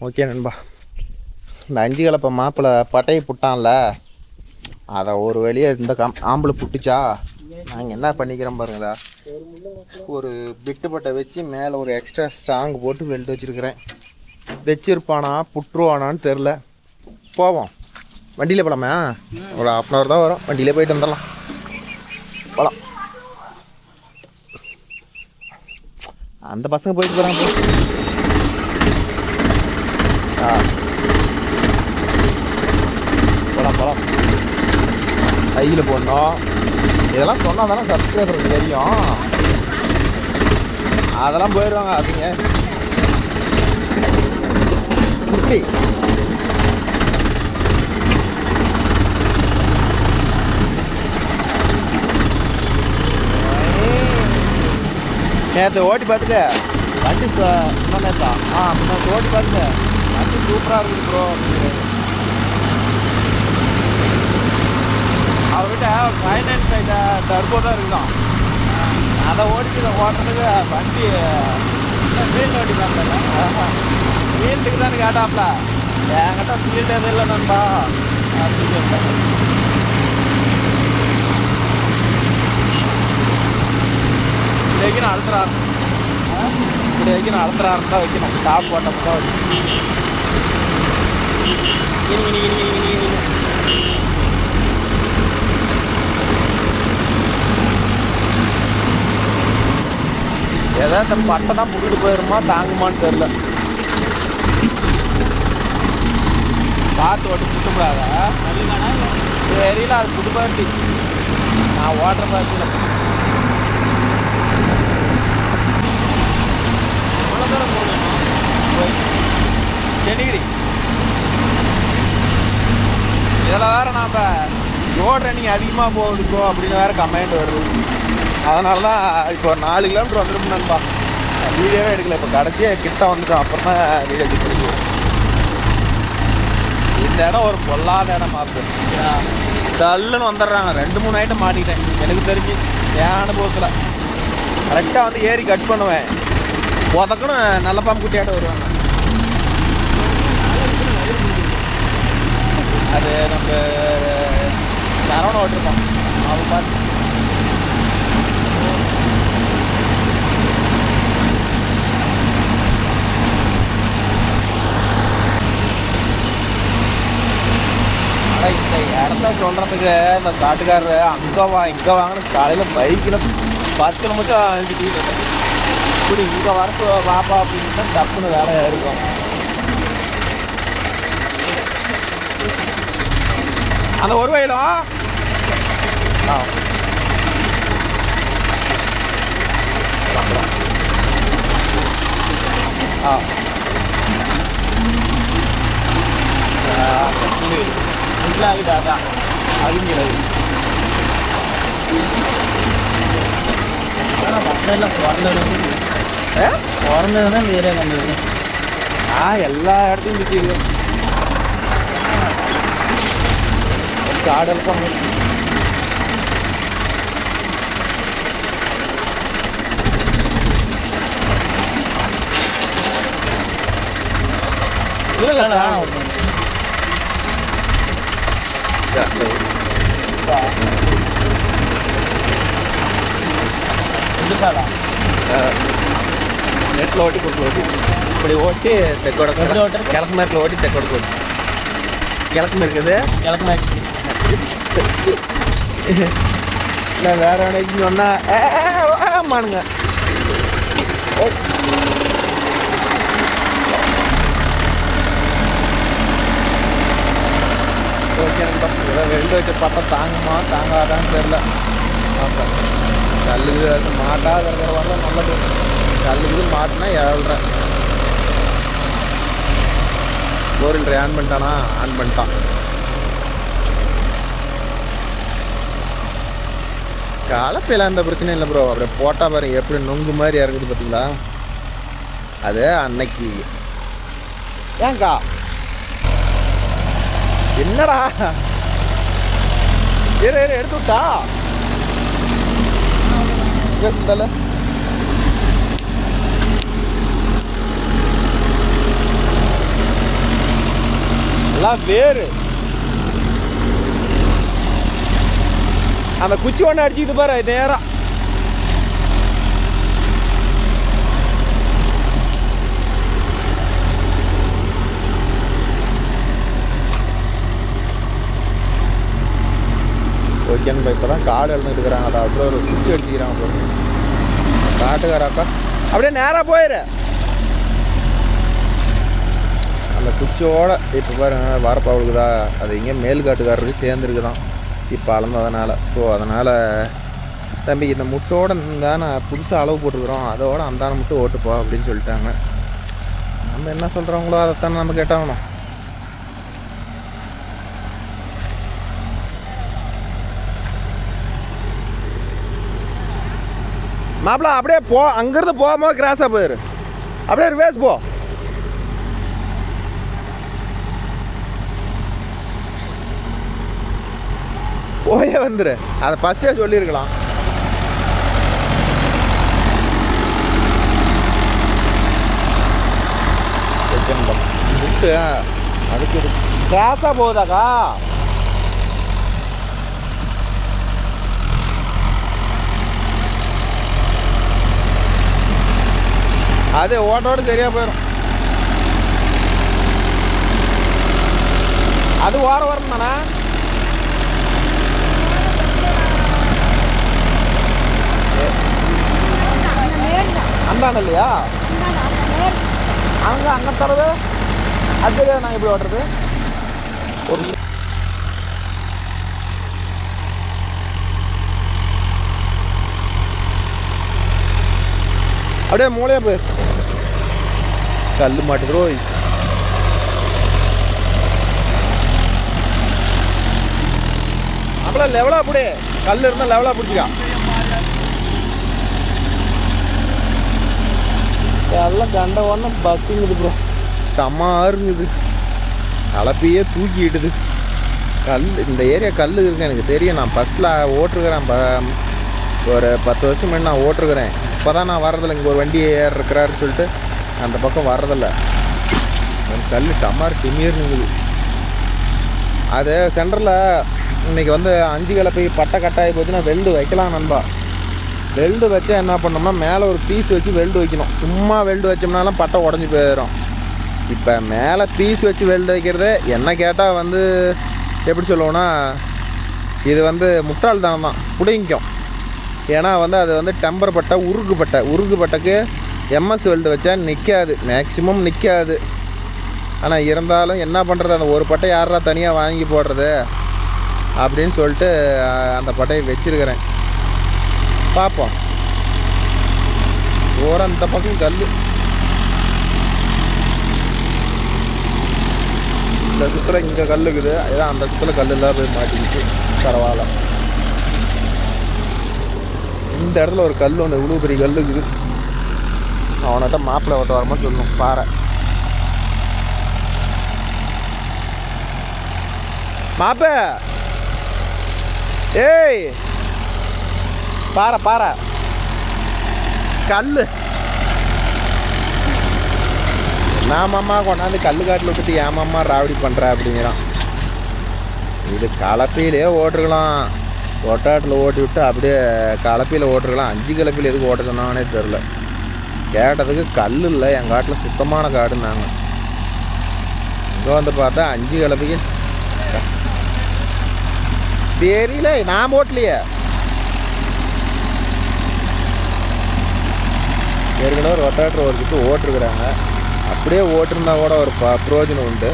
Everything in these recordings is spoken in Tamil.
ஓகே நண்பா, இந்த 5 கலப்பை மாப்பிள்ளை பட்டையை புட்டான்ல, அதை ஒரு வழியை இந்த ஆம்பளை புட்டுச்சா, நாங்கள் என்ன பண்ணிக்கிறோம் பாருங்கதா, ஒரு பிட்டு பட்டை வச்சு மேலே ஒரு எக்ஸ்ட்ரா ஸ்ட்ராங் போட்டு வெல்ட் வச்சுருக்கிறேன். வச்சிருப்பானா புட்டுருவானான்னு தெரில. போவோம், வண்டியில் போகலாமா? ஒரு 1/2 தான் வரும், வண்டியிலே போயிட்டு வந்துடலாம். போகலாம், அந்த பசங்க போயிட்டு போகிறாங்க. போகலாம் போகலாம், கையில் போடணும். இதெல்லாம் சொன்னால் தானே சப்ஸ்கிரைபருக்கு தெரியும். அதெல்லாம் போயிடுவாங்க அதுங்க. இப்படி நேற்று ஓட்டி பார்த்துட்டு வண்டி இன்னும் நேற்றா நேற்று ஓட்டி பார்த்துட்டு வண்டி சூப்பராக இருக்குது ப்ரோ. அவர்கிட்ட 595 டர்போ தான் இருக்குதான். அதை ஓட்டுறதுக்கு வண்டி ஃபீல்டு ஓட்டி பார்க்கல, ஃபீல்டுக்கு தான் கேட்டாப்ல. என்கிட்ட ஃபீல்டு எதுவும் இல்லை நண்பா அப்படின்னு சொல்லிட்டேன். வைக்கணும் அழுத்துறாரு, இப்படி வைக்கணும், அழுத்துறாருன்னு தான் வைக்கணும். டாப் போட்டப்போ தான் வைக்கணும். ஏதாவது இந்த பட்டை தான் புட்டுட்டு போயிடுமா தாங்குமான்னு தெரில. பார்த்து ஓட்டி புட்டுக்கூடாத தெரியல, அது புட்டு பாட்டி நான் ஓட்டுற பார்த்துல. சென்னிகிரி இதில் வேறு நாம் ரோட் ரன்னிங் அதிகமாக போகுதுக்கோ அப்படின்னு வேறு கமெண்ட் வருது. அதனால தான் இப்போ 4 கிலோமீட்டர் வந்துருப்பேன்பா, வீடியோவே எடுக்கல. இப்போ கடைசியாக கிட்ட வந்துட்டோம், அப்புறம் தான் வீடியோ எடுத்து பிடிக்கும். இந்த இடம் ஒரு பொல்லாத இடம் மாப்பு. டல்லுன்னு வந்துடுறாங்க. 2-3 ஐட்டம் மாட்டிக்கிட்டேன் எனக்கு தெரிஞ்சு என் அனுபவத்தில். கரெக்டாக வந்து ஏறி கட் பண்ணுவேன், போதக்குன்னு நல்ல பாம்பு குட்டியாட்ட வருவாங்க. அது நம்ம சரவணை ஓட்டிருக்கோம், அவன் பார்த்து இந்த இடத்த சொல்கிறதுக்கு இந்த காட்டுக்காரரு அங்கே இங்கே வாங்கின காலையில் பைக்கில் 10 கிலோமீட்டர் அழிஞ்சிட்டு இப்படி இங்கே வரப்பு வாப்பா அப்படின்னு தான் தப்புன்னு வேலையாக இருக்கும். அந்த ஒரு வயலும் அழிங்கிறது பிறந்ததுதான் வேற வந்தது. எல்லா இடத்தையும் சுற்றிடுவோம். காடல் பண்ண நெட்டில் ஓட்டி குறுக்கில் ஓட்டி இப்படி ஓட்டி தெக்கோட கிழக்கு மேற்கில் ஓட்டி தெக்கோட ஓட்டி கிழக்கு மேற்குது கிழக்கு மேற்கு இல்லை வேற வேலைக்கு சொன்னால் மானுங்க. ஓகே நண்பா, ஏதோ வெல்டு வச்ச பட்டை தாங்குமா தாங்காதான்னு தெரில. கல்லுக்கு அது மாட்டாக இருக்கிற வரலாம் நல்லது. கல்லுக்கு மாட்டினா 7.5 போரில் ஆன் பண்ணிட்டானா, ஆன் பண்ணிட்டான். கலப்பையில் எந்த பிரச்சனையும் இல்லை ப்ரோ. அப்படியே போட்டால் பாருங்க எப்படி நொங்கு மாதிரி இறங்குது பார்த்தீங்களா, அது அன்னைக்கு. ஏங்கா என்னடா எடுத்து விட்டா இருந்தால எல்லாம் வேறு. அந்த குச்சி ஒன்று அடிச்சுக்கிட்டு பாரு நேரம். ஓகேன்னு இப்போ தான் காடு எழுந்துட்டு இருக்கிறாங்க. அதை அப்புறம் ஒரு குச்சி அடிச்சுக்கிறாங்க போய் காட்டுக்காராக்கா. அப்படியே நேராக போயிரு. அந்த குச்சியோட இப்போ பாருங்க வரப்பு அவளுக்குதா. அது இங்கே மேல் காட்டுக்காரருக்கு சேர்ந்துருக்குதான் இப்போ அளந்ததுனால. ஸோ அதனால் தம்பி இந்த முட்டோட தானே புதுசாக அளவு போட்டுருக்குறோம், அதோட அந்தான முட்டை ஓட்டுப்போ அப்படின்னு சொல்லிட்டாங்க. நம்ம என்ன சொல்கிறோங்களோ அதைத்தானே நம்ம கேட்டாகணும். மாப்பிள அப்படியே போ, அங்கேருந்து போகும்போது கிராஸாக போயிரு. அப்படியே ரிவேஸ் போ. போயே வந்துரு. அதை ஃபஸ்ட்டே சொல்லியிருக்கலாம். அதுக்கு கிராஸாக போகுதாக்கா? அது ஓட்டோடு சரியாக போயிடும். அது ஓரம் வரும் தானே. அந்தாண்ட இல்லையா? அங்கே தடவை அது தெரியாது. நான் எப்படி ஓட்டுறது? ஒரு அப்படியே மூளையா போய் கல் மாட்டுக்கிறோம். அப்படியே லெவலாக அப்படியே கல் இருந்தால் லெவலாக பிடிச்சிக்கா. எல்லாம் கண்ட ஒன்று பஸ்ஸுங்குது ப்ரோ. செம்மாக இருங்குது. கலப்பையே தூக்கிட்டுது. கல் இந்த ஏரியா கல் இருக்கு எனக்கு தெரியும். நான் ஃபஸ்ட்டில் ஓட்டிருக்கிறேன். ஒரு 10 வருஷம் முன்னாடி நான் ஓட்டிருக்கிறேன். இப்போ தான் நான் வர்றதில்லை. இங்கே ஒரு வண்டி இருக்கிறாருன்னு சொல்லிட்டு அந்த பக்கம் வர்றதில்ல. கல் செம்மாறு திமிர்னுங்குது. அது சென்டரில் இன்றைக்கி வந்து 5 கிலோ போய் பட்டை கட்டாகி போச்சுன்னா வெல்டு வைக்கலாம் நண்பா. வெல்டு வச்சா என்ன பண்ணோம்னா மேலே ஒரு பீஸ் வச்சு வெல்டு வைக்கணும். சும்மா வெல்டு வச்சோம்னாலும் பட்டை உடஞ்சி போயிடும். இப்போ மேலே பீஸ் வச்சு வெல்டு வைக்கிறது என்ன கேட்டால் வந்து எப்படி சொல்லுவோன்னா இது வந்து முட்டாள்தனம் தான். பிடிக்கும். ஏன்னா வந்து அது வந்து டெம்பர் பட்டை, உருகு பட்டைக்கு எம்எஸ் வெல்டு வச்சா நிற்காது, மேக்ஸிமம் நிற்காது. ஆனால் இருந்தாலும் என்ன பண்ணுறது, அந்த ஒரு பட்டை யாரா தனியாக வாங்கி போடுறது அப்படின்னு சொல்லிட்டு அந்த பட்டையை வச்சுருக்கிறேன். பார்ப்போம். ஓரம் இந்த பக்கம் கல், இந்த சுற்றுல இங்கே கல் இருக்குது. ஏதோ அந்த சுற்றுல கல் எல்லாம் போய் மாட்டிக்கிச்சு. பரவாயில்ல. இந்த இடத்துல ஒரு கல் ஒன்று இவ்வளோ பெரிய கல் இருக்குது. அவன்கிட்ட மாப்பிள்ளை ஓட்ட வரமா சொல்லணும். பாறை மாப்ப, ஏய் பாறை கல் நான் மாமா கொண்டாந்து கல் காட்டில் விட்டுட்டு ஏன் மாமா ராவடி பண்ணுற அப்படிங்கிறான். இது கலப்பையிலே ஓட்டுருக்கலாம். ஒட்டாட்டில் ஓட்டி விட்டு அப்படியே கலப்பையில் ஓட்டுருக்கலாம். 5 கலப்பையில் எதுக்கு ஓட்ட சொன்னாங்கன்னே தெரில. கேட்டதுக்கு கல் இல்லை, என் காட்டில் சுத்தமான காடுன்னாங்க. இங்கே வந்து பார்த்தா 5 கலப்பைக்கு தெரியல. நான் ஓட்டலையே. ஏற்கனவே ஒரு ஒட்டாட்டர் ஒருக்கிட்டு ஓட்டிருக்கிறாங்க. அப்படியே ஓட்டிருந்தா கூட ஒரு பிரயோஜனம் உண்டு.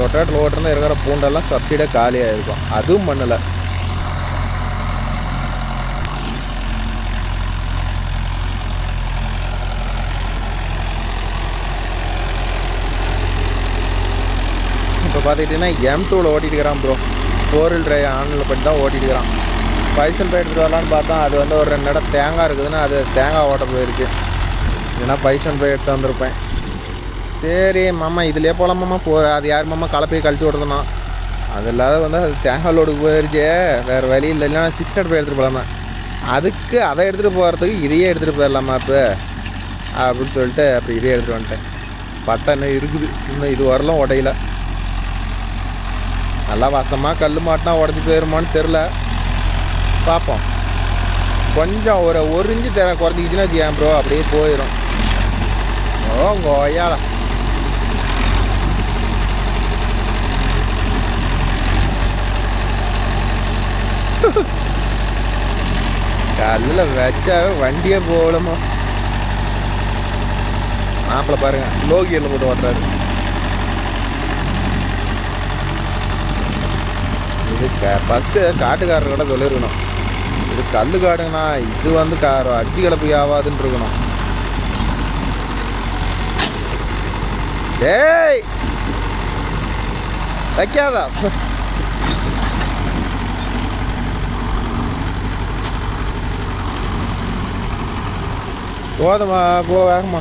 ஒட்டாட்டில் ஓட்டிருந்தா இருக்கிற பூண்டெல்லாம் சப்சிடியாக காலியாக இருக்கும். அதுவும் பண்ணலை. இப்போ பார்த்துக்கிட்டிங்கன்னா M2வில் ஓட்டிகிட்டு இருக்கிறான் ப்ரோ. 4 wheel drive ஆனில் பற்றி தான் ஓட்டிகிட்டு இருக்கிறான். பைசன் போய் எடுத்துகிட்டு வரலான்னு பார்த்தா அது வந்து ஒரு 2 இடம் தேங்காய் இருக்குதுன்னு அது தேங்காய் ஓட்ட போயிருக்கு. இல்லைன்னா பைசன் போய் எடுத்து வந்திருப்பேன். சரி மாமா இதிலே போகலாம் மாமா. அது யார் மாமா கலப்பையை கழட்டி விடுறதுனா அது இல்லாத வந்து அது தேங்காய் லோடுக்கு போயிடுச்சே, வேறு வழி இல்லை. இல்லைன்னா 600 போய் எடுத்துகிட்டு போகலாமா. அதுக்கு அதை எடுத்துகிட்டு போகிறதுக்கு இதையே எடுத்துகிட்டு போயிடலாமா இப்போ அப்படின்னு சொல்லிட்டு அப்படி இதே எடுத்துகிட்டு வந்துட்டேன். பட்டை இன்னும் இருக்குது. இன்னும் இது வரலாம் உடையில. நல்லா வசமாக கல் மாட்டினா உடஞ்சி போயிருமான்னு தெரில, பார்ப்போம். கொஞ்சம் ஒரு இன்ச்சு குறைஞ்சிக்கிச்சுன்னா வச்சுக்கேன் ப்ரோ, அப்படியே போயிடும். ஓ கோயால கல்லில் வச்சாவே வண்டியே போகலமா. மாப்பிள்ள பாருங்க லோகியில் போட்டு ஓட்டுறாரு. இது ஃபஸ்ட்டு காட்டுக்காரர்கிட்ட சொல்லியிருக்கணும், இது கல் காடுங்கண்ணா, இது வந்து அடிச்சு கிளப்பி ஆகாதுன்னு இருக்கணும். ஏய் வைக்காதா, போதுமா போ வேகமா.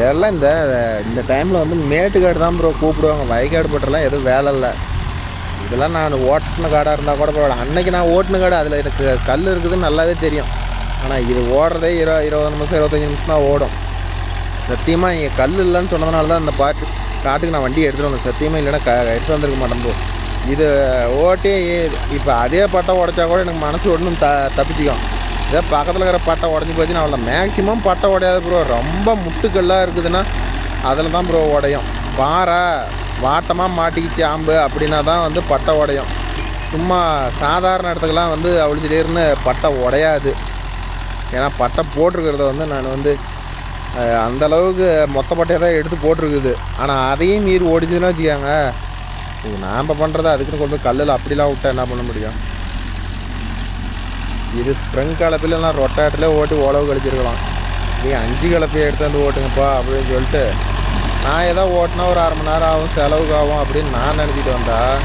எல்லாம் இந்த டைமில் வந்து மேட்டுக்காடு தான் ப்ரோ கூப்பிடுவாங்க, வயக்காடு பட்டெல்லாம் எதுவும் வேலை இல்லை. இதெல்லாம் நான் ஓட்டின காடாக இருந்தால் கூட பரவாயில்ல. அன்றைக்கி நான் ஓட்டின காடு, அதில் எனக்கு கல் இருக்குதுன்னு நல்லாவே தெரியும். ஆனால் இது ஓடுறதே 20 நிமிஷம் 25 நிமிஷம் தான் ஓடும். சத்தியமாக நீங்கள் கல் இல்லைன்னு சொன்னதுனால தான் இந்த காட்டுக்கு நான் வண்டி எடுத்துகிட்டு வந்தேன். சத்தியமாக இல்லைன்னா எடுத்து வந்துருக்க மாட்டேன் ப்ரோ. இது ஓட்டி இப்போ அதே பட்டை உடைச்சா கூட எனக்கு மனசு ஒன்றும் தப்பிச்சிக்கும். இதே பக்கத்தில் இருக்கிற பட்டை உடஞ்சி போச்சுன்னா அவ்வளோ. மேக்ஸிமம் பட்டை உடையாது ப்ரோ, ரொம்ப முட்டுக்கல்லாக இருக்குதுன்னா அதில் தான் ப்ரோ உடையும். பாறை வாட்டமாக மாட்டிக்கிச்சு ஆம்பு அப்படின்னா தான் வந்து பட்டை உடையும். சும்மா சாதாரண இடத்துக்கெல்லாம் வந்து அவ்வளிச்சிட்டேருன்னு பட்டை உடையாது. ஏன்னா பட்டை போட்டிருக்கிறத வந்து நான் வந்து அந்தளவுக்கு மொத்த பட்டையை தான் எடுத்து போட்டிருக்குது. ஆனால் அதையும் மீறி ஓடிச்சுன்னா வச்சுக்காங்க, இது நாம் பண்ணுறது அதுக்குன்னு கொண்டு போய் கல்லில் அப்படிலாம் விட்டா என்ன பண்ண முடியும். இது ஸ்ப்ரிங் கலப்பிலாம் ரொட்டாட்டில் ஓட்டி உழவு கழிச்சிருக்கலாம். நீங்கள் 5 கலப்பையை எடுத்து வந்து ஓட்டுங்கப்பா அப்படின்னு சொல்லிட்டு நான் ஏதோ ஓட்டினா ஒரு 1/2 மணி நேரம் ஆகும், செலவுக்கு ஆகும் அப்படின்னு நான் நினச்சிட்டு வந்தால்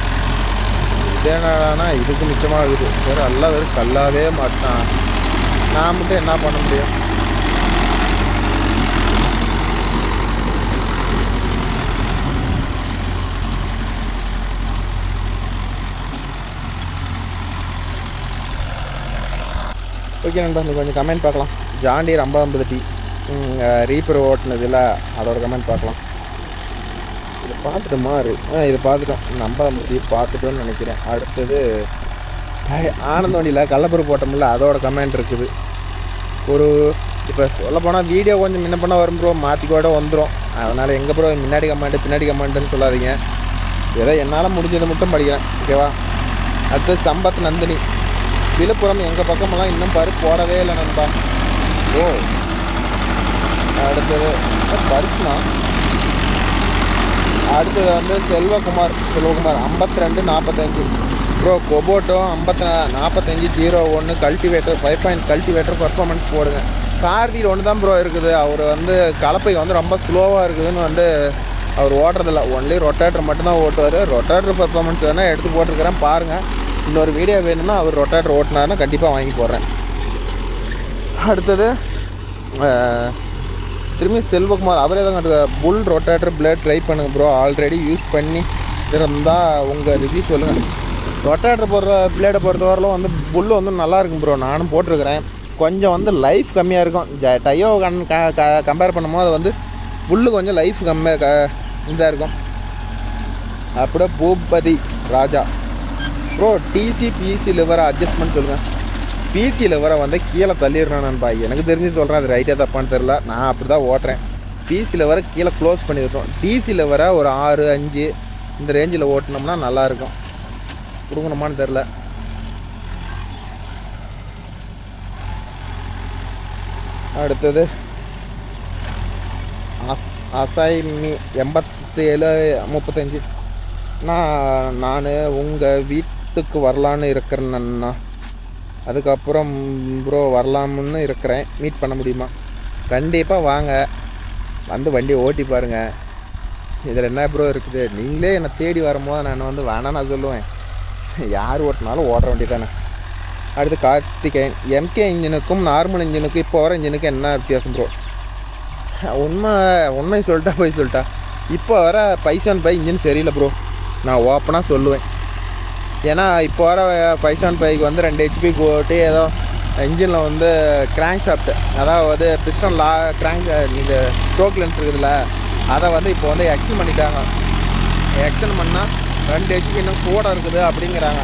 இதே என்னன்னா இதுக்கு மிச்சமாக இருக்குது. வேறு எல்லாம் வெறும் கல்லாவே மாட்டான். நான் மட்டும் என்ன பண்ண முடியும். ஓகே நண்பா, நீங்கள் கொஞ்சம் கமெண்ட் பார்க்கலாம். ஜாண்டியர் 5050 ரீப்பர் ஓட்டுனதில்ல அதோட கமெண்ட் பார்க்கலாம். இதை பார்த்துட்டு மாறு இதை பார்த்துட்டோம், 5050 பார்த்துட்டோன்னு நினைக்கிறேன். அடுத்தது ஆனந்தவண்டியில் கள்ளப்பரு போட்டோம்ல அதோட கமெண்ட் இருக்குது. ஒரு இப்போ சொல்ல போனால் வீடியோ கொஞ்சம் முன்ன பண்ண வரும் ப்ரோ, மாற்றிக்கோட வந்துடும். அதனால் எங்கே ப்ரோ முன்னாடி கமெண்ட்டு பின்னாடி கமெண்ட்டுன்னு சொல்லாதீங்க. ஏதோ என்னால் முடிஞ்சதை மட்டும் படிக்கிறேன், ஓகேவா. அடுத்தது சம்பத் நந்தினி, விழுப்புரம் எங்கள் பக்கமெல்லாம் இன்னும் பாரு போடவே இல்லை நண்பா. ஓ அடுத்தது பரிசுனா. அடுத்தது வந்து Selvakumar 5245 bro. Kubota 4501 cultivator 5 point cultivator performance போடுங்க. கார்டியில் ஒன்று தான் ப்ரோ இருக்குது. அவர் வந்து கலப்பை வந்து ரொம்ப ஸ்லோவாக இருக்குதுன்னு வந்து அவர் ஓட்டுறதில்ல, ஒன்லி ரொட்டேட்டர் மட்டும்தான் ஓட்டுவார். ரொட்டேட்டர் பர்ஃபார்மன்ஸ் வேணால் எடுத்து போட்டிருக்கிறேன் பாருங்கள். இன்னொரு வீடியோ வேணும்னா அவர் ரொட்டேட்டர் ஓட்டினாருன்னா கண்டிப்பாக வாங்கி போடுறேன். அடுத்தது திரும்பி செல்வகுமார், அவரே தான் புல் ரொட்டேட்டர் பிளேட் ட்ரை பண்ணுங்கள் ப்ரோ, ஆல்ரெடி யூஸ் பண்ணி இருந்தால் உங்கள் ரிவ்யூ சொல்லுங்கள். ரொட்டேட்டர் போடுற பிளேடை பொறுத்தவரையிலும் வந்து புல் வந்து நல்லா இருக்கும் ப்ரோ, நானும் போட்டிருக்கிறேன். கொஞ்சம் வந்து லைஃப் கம்மியாக இருக்கும். டையோ கம்பேர் பண்ணும்போது அது வந்து புல்லு கொஞ்சம் லைஃப் இதாக இருக்கும். அப்படியே பூபதி ராஜா ப்ரோ, டிசி பிசி லிவரை அட்ஜஸ்ட்மெண்ட் சொல்லுங்கள். பிசி லிவரை வந்து கீழே தள்ளிடுறானப்பா, எனக்கு தெரிஞ்சு சொல்கிறேன், அது ரைட்டாக தப்பான்னு தெரில, நான் அப்படி தான் ஓட்டுறேன். பிசி லிவரை கீழே க்ளோஸ் பண்ணிவிட்டோம். டிசி லிவரை ஒரு 6, 5 இந்த ரேஞ்சில் ஓட்டினோம்னா நல்லாயிருக்கும். கொடுக்கணுமான்னு தெரில. அடுத்தது அசைமி 8735, நான் உங்கள் வீட்டுக்கு வரலான்னு இருக்கிறேன்னா, அதுக்கப்புறம் ப்ரோ வரலாம்னு இருக்கிறேன், மீட் பண்ண முடியுமா? கண்டிப்பாக வாங்க, வந்து வண்டியை ஓட்டி பாருங்கள். இதில் என்ன ப்ரோ இருக்குது, நீங்களே என்னை தேடி வரும்போது நான் வந்து வேணான்னு நான் சொல்லுவேன். யார் ஓட்டினாலும் ஓட்ட வண்டி தானே. அடுத்து கார்த்திகேயன், எம்கே இன்ஜினுக்கும் நார்மல் இன்ஜினுக்கும் இப்போ வர இன்ஜினுக்கும் என்ன வித்தியாசம் ப்ரோ? உண்மை சொல்லிட்டா போய் சொல்லிட்டா, இப்போ வர பைசான் பை இன்ஜின் சரியில்லை ப்ரோ, நான் ஓப்பனாக சொல்லுவேன். ஏன்னா இப்போ வர பைசான் பைக்கு வந்து 2 HP போட்டு ஏதோ இன்ஜினில் வந்து கிராங்க் ஷாஃப்ட், அதாவது பிஸ்டன் கிராங்க் இந்த ஸ்ட்ரோக் லென்ஸ் இருக்குதுல்ல, அதை வந்து இப்போ வந்து எக்ஸ்டெண்ட் பண்ணிட்டாங்க. எக்ஸ்டெண்ட் பண்ணால் 2 ஹெச்பி இன்னும் கூட இருக்குது அப்படிங்கிறாங்க.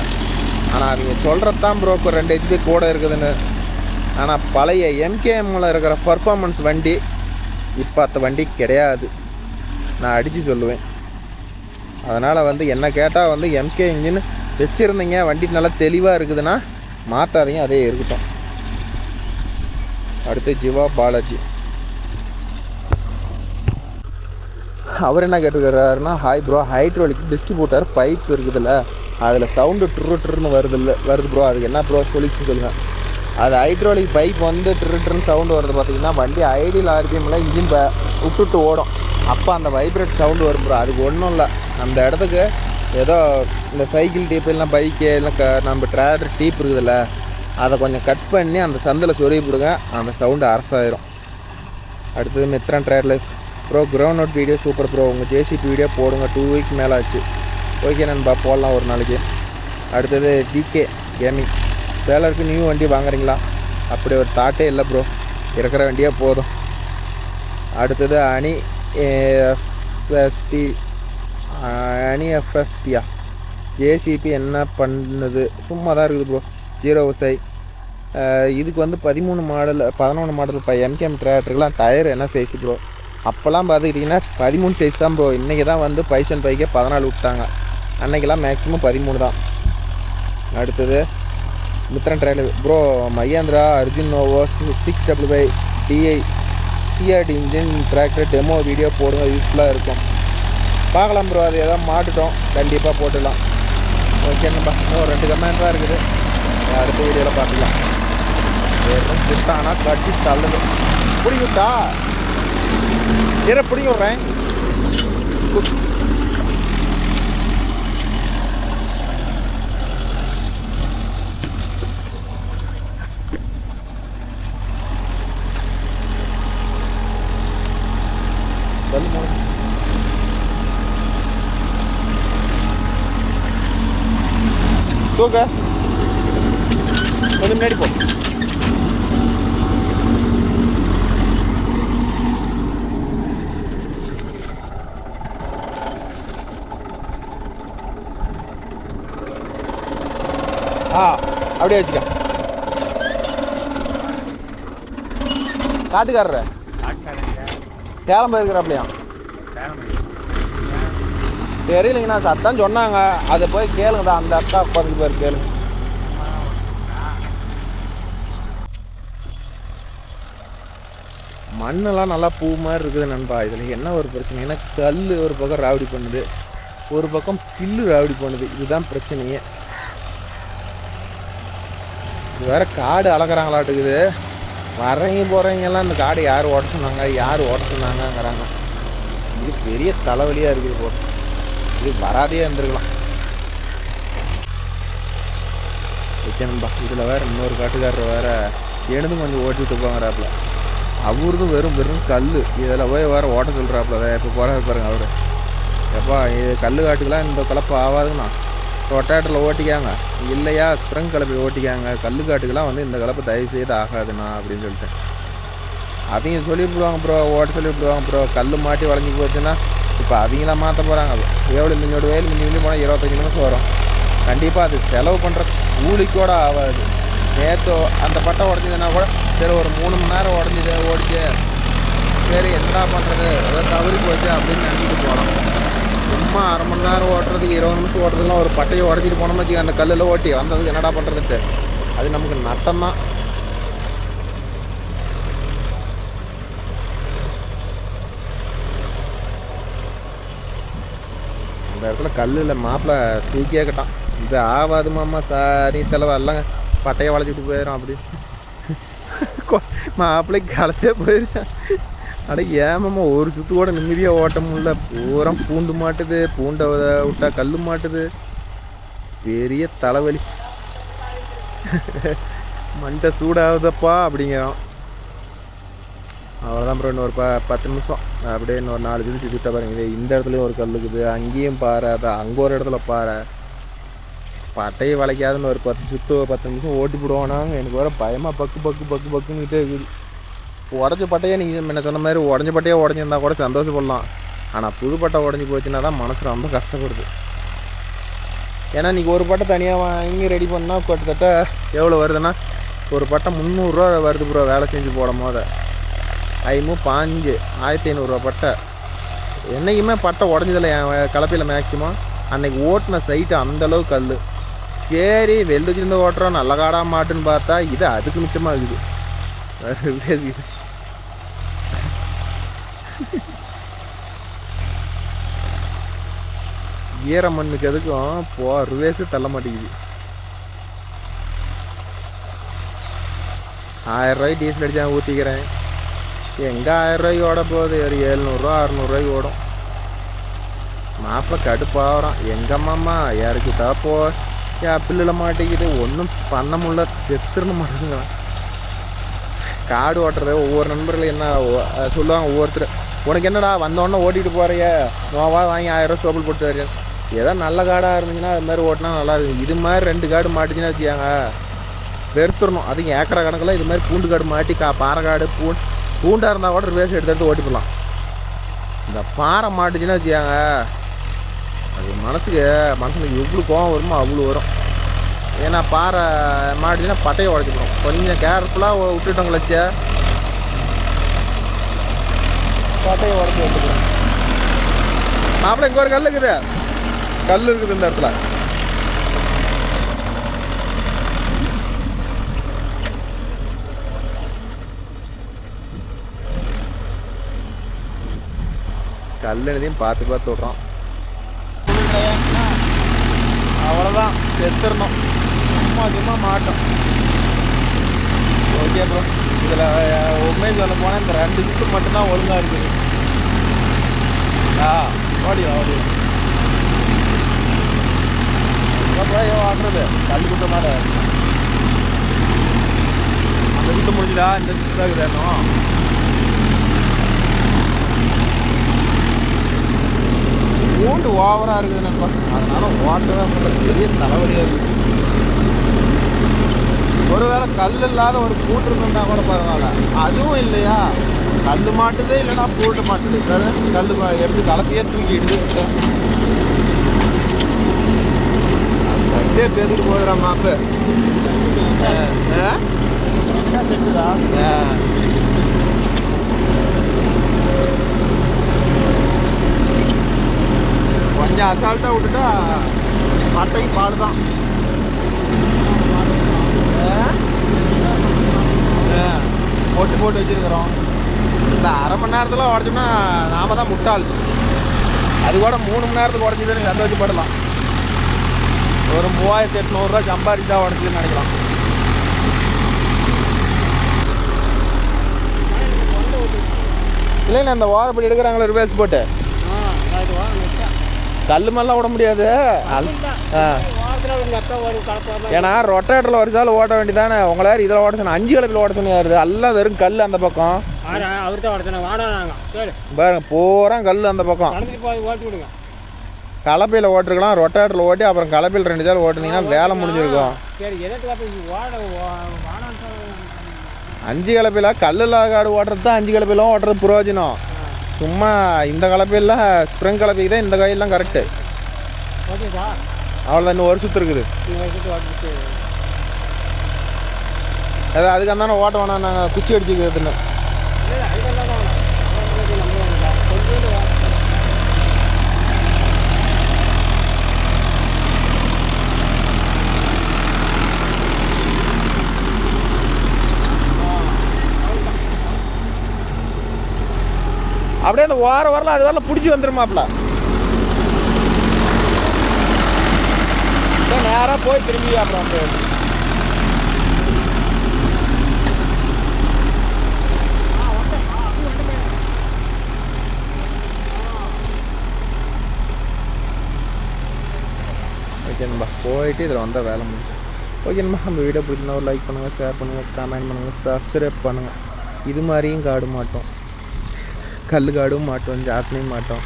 ஆனால் அவங்க சொல்கிறது தான் ப்ரோ இப்போ 2 ஹெச்பி கூட இருக்குதுன்னு. ஆனால் பழைய எம்கேஎம்மில் இருக்கிற பர்ஃபார்மன்ஸ் வண்டி இப்போ அந்த வண்டி கிடையாது, நான் அடித்து சொல்லுவேன். அதனால் வந்து என்ன கேட்டால் வந்து எம்கே இன்ஜின் வச்சுருந்தீங்க, வண்டி நல்லா தெளிவாக இருக்குதுன்னா மாற்றாதீங்க, அதே இருக்கட்டும். அடுத்து ஜிவா பாலாஜி, அவர் என்ன கேட்டுக்கிறாருன்னா, hi bro, hydraulic distributor pipe இருக்குதுல்ல, அதில் சவுண்டு ட்ருன்னு வருது ப்ரோ, அதுக்கு என்ன ப்ரோ சொல்லிச்சு சொல்லுங்கள். அது ஹைட்ரோலிக் பைப் வந்து ட்ருன்னு சவுண்டு வருது பார்த்திங்கன்னா, வண்டி ஐடியல் ஆர்பிஎம்மில் இன்ஜின் விட்டுட்டு ஓடும், அப்போ அந்த வைப்ரேட் சவுண்டு வரும் ப்ரோ. அதுக்கு ஒன்றும் இல்லை, அந்த இடத்துக்கு ஏதோ இந்த சைக்கிள் டீப்பு இல்லைனா பைக்கு இல்லை நம்ம ட்ராக்டர் டீப் இருக்குதுல்ல, அதை கொஞ்சம் கட் பண்ணி அந்த சந்தில் சொருகி போடுங்க, அந்த சவுண்டு அரசாயிரும். அடுத்தது Mithran trade life bro, ground note video super bro, உங்கள் ஜேசிபி வீடியோ போடுங்க, 2 வீக் மேலே ஆச்சு. ஓகே நண்பா, போடலாம் ஒரு நாளைக்கு. அடுத்தது டிகே கேமிங், வேலருக்கு நியூ வண்டி வாங்குறீங்களா? அப்படி ஒரு தாட்டே இல்லை ப்ரோ, இருக்கிற வண்டியே போதும். அடுத்தது எஃப்எஸ்டியா ஜேசிபி என்ன பண்ணுது? சும்மா தான் இருக்குது ப்ரோ, 0 விசை. இதுக்கு வந்து 13 மாடல் 11 மாடல் இப்போ எம்கேஎம் டிராக்டருக்குலாம் டயர் என்ன சைஸ் ப்ரோ? அப்போல்லாம் பார்த்துக்கிட்டிங்கன்னா 13 சைஸ் தான் ப்ரோ. இன்றைக்கி தான் வந்து பைசன் பைக்கே 14 விட்டாங்க, அன்றைக்கெல்லாம் மேக்ஸிமம் 13 தான். அடுத்தது Mithran trailer bro, Mahindra Arjun Novo 655 DI CRDI engine tractor demo video போடுங்க, யூஸ்ஃபுல்லாக இருக்கும். பார்க்கலாம் ப்ரோ, அது எதாவது மாட்டுட்டோம், கண்டிப்பாக போட்டுடலாம். ஓகே நண்பா, 2 கமெண்ட் தான் இருக்குது, அடுத்த வீடியோவில் பார்த்துக்கலாம். வெறும் திட்டானா கட்டி தள்ளுது. பிடிக்குட்டா பிடிக்க விட்றேன். தூக்க கொஞ்சம் முன்னாடி போ. அப்படியே வச்சுக்க. காட்டுக்காரர் சேலம் போயிருக்கிறாப்லையா? தெரியலைங்கண்ணா, சத்தான் சொன்னாங்க, அதை போய் கேளுங்க தான், அந்த அக்கா உட்காந்து பேர் கேளுங்க. மண்ணெல்லாம் நல்லா பூ மாதிரி இருக்குது நண்பா. இதில் என்ன ஒரு பிரச்சனைனா, கல் ஒரு பக்கம் ராவடி பண்ணுது, ஒரு பக்கம் பில்லு ராவடி பண்ணுது, இதுதான் பிரச்சனையே. இது வேறு காடு அளக்குறாங்களாட்டுக்குது, வரவங்க போகிறவங்கெல்லாம் இந்த காடு யார் ஓட்ட சொன்னாங்க, யார் ஓட்ட சொன்னாங்கங்கிறாங்க. இது பெரிய தலைவலியாக இருக்குது போ, இது வராதே இருந்திருக்கலாம். ஓகேன்பா, இதில் வேறு இன்னொரு காட்டுக்காரர் வேறு எனதும் கொஞ்சம் ஓட்டிட்டு போங்கிறாப்புல, அவருக்கும் வெறும் கல், இதில் போய் வேறு ஓட்ட சொல்கிறாப்புல. இப்போ போகிற பாருங்க அவர், எப்பா இது கல் காட்டுக்கெலாம் இந்த கலப்பு ஆகாதுங்கண்ணா, ரொட்டேட்டரில் ஓட்டிக்காங்க, இல்லையா ஸ்ப்ரிங் கலப்பில் ஓட்டிக்காங்க, கல் காட்டுக்கெலாம் வந்து இந்த கலப்பு தயவு செய்து ஆகாதுண்ணா அப்படின்னு சொல்லிட்டேன். அவங்க சொல்லிவிடுவாங்க ப்ரோ, ஓட்ட சொல்லிவிடுவாங்க ப்ரோ, கல் மாட்டி வளைஞ்சி போச்சுன்னா இப்போ அவங்களாம் மாற்ற போகிறாங்க. எவ்வளோ மின்னோட வேல் மின்னி போனால் 25 நிமிஷம் வரும், கண்டிப்பாக அது செலவு பண்ணுற கூலிக்கூட ஆகாது. நேற்று அந்த பட்டை உடஞ்சிதுன்னா கூட சரி ஒரு 3 மணி நேரம் ஓடிச்சு, சரி என்னடா பண்ணுறது, ஏதோ தவறி போச்சு அப்படின்னு நினச்சிட்டு போகலாம். சும்மா அரை மணி நேரம் ஓட்டுறதுக்கு 20 நிமிஷம் ஓட்டுறதுலாம் ஒரு பட்டையை உடச்சிட்டு போனோம்னு வச்சுக்க, அந்த கல்லில் ஓட்டி வந்ததுக்கு என்னடா பண்ணுறதுட்டு, அது நமக்கு நட்டம்தான். அந்த இடத்துல கல்லில் மாப்பிள்ளை தூக்கியே கட்டான், இது ஆகாது மாமா சாரி தலைவா இல்லைங்க, பட்டையை வளைச்சிட்டு போயிடும் அப்படி. மாப்பிள்ளைக்கு களைச்சே போயிருச்சான். அட ஏமாம்மா, ஒரு சுற்று கூட நிம்மதியாக ஓட்ட முடியல, பூரா பூண்டு மாட்டுது, பூண்டை விட்டா கல் மாட்டுது, பெரிய தலைவலி. மண்டை சூடாகுதப்பா அப்படிங்கிறோம். அவ்வளோதான் ப்ரோ, இன்னொரு 10 நிமிஷம் அப்படியே இன்னொரு 4 நிமிஷம் சுற்றிட்டா பாருங்க. இந்த இடத்துலையும் ஒரு கல் இருக்குது, அங்கேயும் பாறை, அதான் அங்கே ஒரு இடத்துல பாறை, பட்டையை வளைக்காதுன்னு ஒரு 10 நிமிஷம் ஓட்டி போடுவோனாங்க. எனக்கு வேறு பயமாக பக்குன்னுக்கிட்டே இருக்குது. உடஞ்ச பட்டையே நீங்கள் என்ன சொன்ன மாதிரி உடஞ்ச பட்டையே உடஞ்சிருந்தா கூட சந்தோஷப்படலாம், ஆனால் புது பட்டை உடஞ்சி போச்சுன்னா தான் மனசு ரொம்ப கஷ்டப்படுது. ஏன்னா இன்றைக்கி ஒரு பட்டை தனியாக வாங்கி ரெடி பண்ணால் கிட்டத்தட்ட எவ்வளோ வருதுன்னா ஒரு பட்டை 300 ரூபா வருது ப்ரோ. வேலை செஞ்சு போடும் போது 5 1500 பட்டை. என்றைக்குமே பட்டை உடஞ்சதில்லை என் கலப்பையில் மேக்ஸிமம். அன்றைக்கி ஓட்டின சைட்டு அந்தளவு கல். சரி வெள்ளுச்சிருந்து ஓட்டுறோம் நல்ல காடாக மாட்டுன்னு பார்த்தா இது அதுக்கு மிச்சமாக இருக்குது. பேசிக்கிது ஈர மண்ணுக்கு எதுக்கும் ரிவேஸு தள்ள மாட்டேங்குது. 1000 ரூபாய்க்கு டீசல் அடித்து நான் ஊற்றிக்கிறேன். எங்கே 1000 ரூபாய்க்கு ஓட போகுது? ஒரு 700 600 ஓடும். மாப்பிள்ளை கடுப்பாகிறான். எங்கம்மாம்மா யாருக்கிட்டா போ பில்லில் மாட்டேங்குது. ஒன்றும் பண்ண முடியல. செத்துருன்னு மாட்டேங்குறான். காடு ஓட்டுறது ஒவ்வொரு நண்பர்களும் என்ன சொல்லுவாங்க, ஒவ்வொருத்தர் உனக்கு என்னடா வந்தோடனே ஓட்டிகிட்டு போகிறிய நோவா வாங்கி 1000 ரூபா சோப்பில் போட்டு தரீங்க. ஏதோ நல்ல காடாக இருந்துச்சுன்னா அது மாதிரி ஓட்டினா நல்லா இருக்கும். இது மாதிரி 2 காடு மாட்டிச்சுன்னா வச்சுக்காங்க வெறுத்துடணும். அதுக்கு ஏக்கரை கணக்கில் இது மாதிரி பூண்டு காடு மாட்டி பாறை காடு பூண்டாக இருந்தால் கூட ரிவேஸ் எடுத்து ஓட்டி போடலாம். இந்த பாறை மாட்டுச்சுன்னா வச்சுக்காங்க அது மனசுக்கு எவ்வளோ கோவம் வருமோ அவ்வளோ வரும். ஏன்னா பாறை மாட்டுச்சுன்னா பட்டையை உடச்சிப்போம். கொஞ்சம் கேர்ஃபுல்லாக விட்டுட்டோம் கிளச்ச பட்டையை உடச்சி விட்டுக்கிறோம். மாப்பிள்ளை இங்கே ஒரு கல் இருக்குது. கல் இருக்குது இந்த இடத்துல. கல் எழுதியும் பார்த்து விட்றோம். அவ்வளோதான் செத்துடணும். சும்மா மாட்டோம். Okay bro. இதில் உண்மையை சொல்ல போனால் இந்த 2 சுற்று மட்டும்தான் ஒழுங்காக இருக்குது. ஓடிடும் போய் ஆடுறது கல் குட்ட மாதிரி அந்த சுற்று முடிஞ்சுடா. இந்த சுற்று தான் இருக்குது. பூண்டு ஓவராக இருக்குது நண்பா. அதனால ஓட்டவே பெரிய தலைவலியாக இருக்குது. ஒருவேளை கல் இல்லாத ஒரு பூண்டு இருந்தால் கூட பரவாயில்ல. அதுவும் இல்லையா, கல் மாட்டுதே இல்லைன்னா பூண்டு மாட்டுது. கல் எப்படி கலப்பையே தூக்கிடுது. சட்டே பேத்துட்டு போதுடா மாப்பு. கொஞ்சம் அசால்ட்டாக விட்டுட்டா பட்டைக்கு பால் தான். போட்டு வச்சுருக்கிறோம். இந்த அரை மணி நேரத்தில் உடச்சோம்னா நாம தான் முட்டாள். அது கூட 3 மணி நேரத்துக்கு உடச்சிதுன்னு சந்தோஷப்படலாம். ஒரு 3800 ரூபா சம்பாதிச்சா உடச்சிதுன்னு நினைக்கலாம். இல்லைண்ணா இந்த வாரப்படி எடுக்கிறாங்களே ரிவேஸ் போட்டு கல் மேலாம் விட முடியாது. ஏன்னா ரொட்டேட்டரில் ஒரு சால் ஓட்ட வேண்டியதானே. உங்களை யார் இதில் ஓட சொன்ன? 5 கலப்பில் ஓட சொன்னாரு. எல்லாம் வெறும் கல் அந்த பக்கம் பாருங்க. பூரா கல் அந்த பக்கம். கலப்பையில் ஓட்டிருக்கலாம். ரொட்டேட்டரில் ஓட்டி அப்புறம் கலப்பையில் 2 சால் ஓட்டினீங்கன்னா வேலை முடிஞ்சிருக்கும். 5 கலப்பையில் கல் இல்லாத காடு ஓட்டுறது தான் 5 கலப்பையிலும் ஓட்டுறது பிரயோஜனம். சும்மா இந்த கலப்பையில் ஸ்ப்ரிங் கலப்பைக்கு தான் இந்த காயெல்லாம் கரெக்டு. அவ்வளோதான். இன்னும் ஒரு சுற்று இருக்குது. அதாவது அதுக்கு தானே ஓட்ட வேணாம். நாங்கள் குச்சி அடிச்சுக்கிறதுன்னு அப்படியே அந்த வாரம் வரலாம். அது வரலாம் பிடிச்சி வந்துருமாப்ல. நேராக போய் திரும்பி அப்புறம் ஓகேண்ணா போயிட்டு இதில் வந்தால் வேலை முடியும். ஓகேண்ணா நம்ம வீடியோ பிடிச்சிருந்தா ஒரு லைக் பண்ணுங்கள், ஷேர் பண்ணுங்கள், கமெண்ட் பண்ணுங்கள், சப்ஸ்கிரைப் பண்ணுங்கள். இது மாதிரியும் காடு மாட்டோம். கல் காடும் மாட்டோம், ஜாட்னியும் மாட்டோம்.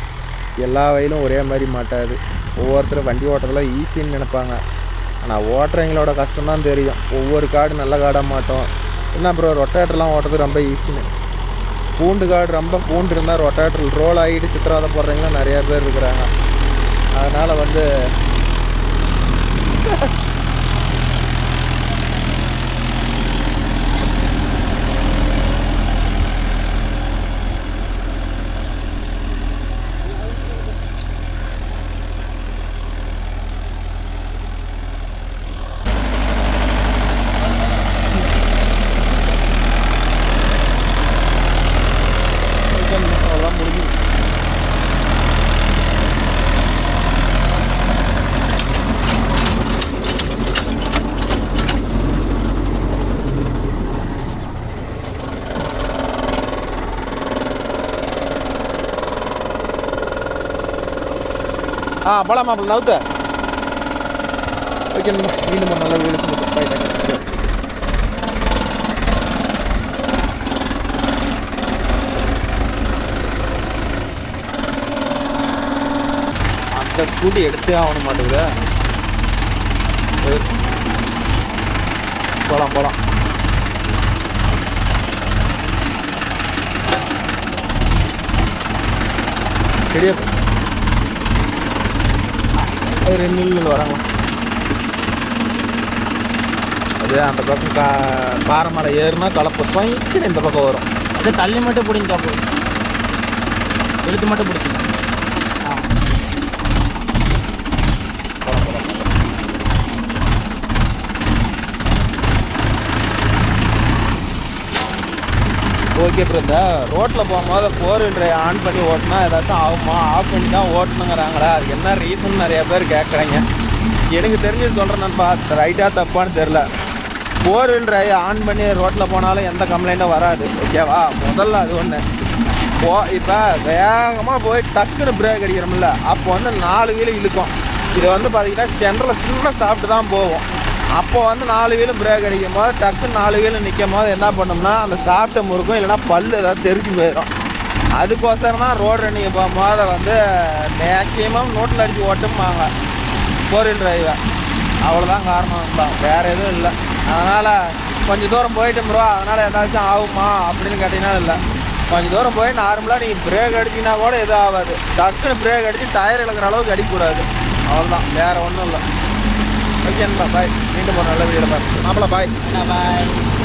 எல்லா வயலும் ஒரே மாதிரி மாட்டாது. ஒவ்வொருத்தரும் வண்டி ஓட்டுறதுலாம் ஈஸின்னு நினைப்பாங்க. ஆனால் ஓட்டுறவங்களோட கஷ்டம்தான் தெரியும். ஒவ்வொரு காடு நல்ல காடாக மாட்டோம். என்ன ப்ரோ ரொட்டேட்டர்லாம் ஓட்டுறது ரொம்ப ஈஸின்னு. பூண்டு காடு ரொம்ப பூண்டு இருந்தால் ரொட்டாட்டர் ரோல் ஆகிட்டு சித்திரவதை போடுறவங்களா நிறையா பேர் இருக்கிறாங்க. அதனால் வந்து அதெல்லாம் முடிஞ்சு. போகலாமா அப்படி நவுத்த ஓகே மீண்டும் ஒரு நல்ல வீடு போயிட்டேன். அந்த ஸ்கூட்டி எடுத்தே ஆகணும் மாட்டேங்குதா. போகலாம் சரியா அது 2 நிமிஷம் வராங்க. அது அந்த பக்கம் பாறைமலை ஏறுனா கலப்பம் இந்த பக்கம் வரும். அது தள்ளி மட்டும் பிடிங்க போய் எழுத்து மட்டும் பிடிச்சிங்க. ஓகே ப்ரோ, இந்த ரோட்டில் போகும்போது 4 wheel drive ஆன் பண்ணி ஓட்டினா ஏதாச்சும் ஆகுமா, ஆஃப் பண்ணி தான் ஓட்டணுங்கிறாங்களா, அது என்ன ரீசன் நிறையா பேர் கேட்குறாங்க. எனக்கு தெரிஞ்சு சொல்கிறேன் நண்பா, ரைட்டாக தப்பான்னு தெரில. 4 wheel drive ஆன் பண்ணி ரோட்டில் போனாலும் எந்த கம்ப்ளைண்ட்டும் வராது, ஓகேவா. முதல்ல அது ஒன்று. இப்போ வேகமாக போய் டக்குன்னு பிரேக் அடிக்கிறோம்ல, அப்போ வந்து 4 வீல் இழுக்கும். இது வந்து பார்த்திங்கன்னா சென்டரில் சின்ன சாப்பிட்டு தான் போகும். அப்போ வந்து 4 வீலும் பிரேக் அடிக்கும் போது டக்குன்னு 4 வீலும் நிற்கும் போது என்ன பண்ணோம்னா அந்த சாப்பிட்ட முறுக்கும் இல்லைனா பல் ஏதாவது தெரிஞ்சு போயிடும். அதுக்கோசரம் தான் ரோடு ரன்னிங் போகும்போது வந்து மேக்ஸிமம் நோட்டில் அடித்து ஓட்டும்பாங்க 4 wheel drive. அவ்வளோதான் காரணம் தான், வேறு எதுவும் இல்லை. அதனால் கொஞ்சம் தூரம் போயிட்டு ப்ரோ அதனால் ஏதாச்சும் ஆகுமா அப்படின்னு கேட்டிங்கன்னா இல்லை. கொஞ்சம் தூரம் போய் நார்மலாக நீங்கள் பிரேக் அடிச்சிங்கன்னா கூட எதுவும் ஆகாது. டக்குன்னு பிரேக் அடித்து டயர் இழக்கிற அளவுக்கு அடிக்கக்கூடாது, அவ்வளோதான், வேறு ஒன்றும் இல்லை. ஓகேங்களா, பாய். மீண்டும் ஒரு நல்ல வீடியோவில் பாய். மாப்பிள பாய். பாய்.